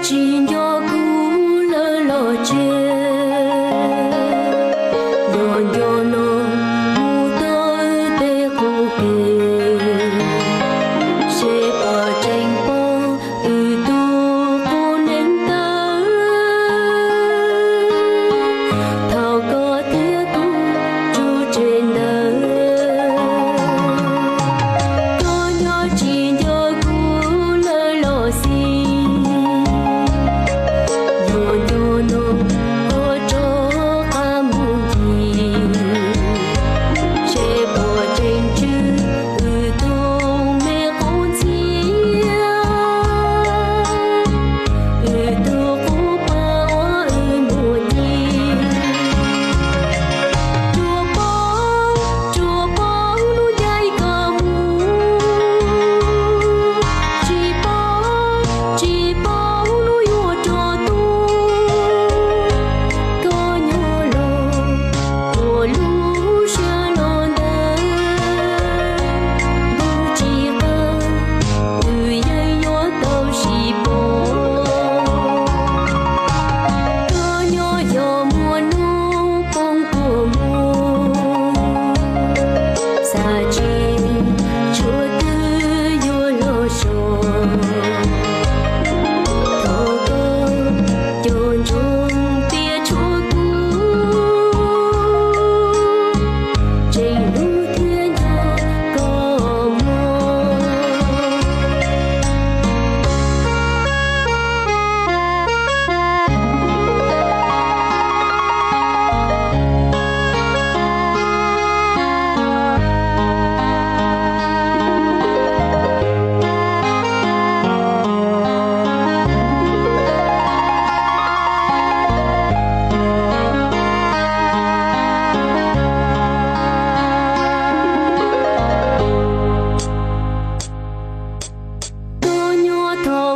chỉ cho cú lơ lo che lo yo no mu tôi te cô kề sẽ bỏ tranh po tu cô nên ta thao có thế tu chu trên đời có nhỏ chỉ cho cú lơ lo xì yo yo no có cho ca mu gì sẽ bỏ tranh chữ tu mẹ con chia tu cô ba ơi mùa nhì chùa bóng nu dây cờ mù chỉ bóng nu yo cho tu có nhỏ lo của lu xa non đời bu chỉ cơ dây yo tàu chỉ bóng có nhỏ yo mùa nu bóng của mùa xa chi chúa tư yo lo so thọ cơ chôn chung tia chúa cũ trình đủ thiên hạ có mùa có nhỏ thọ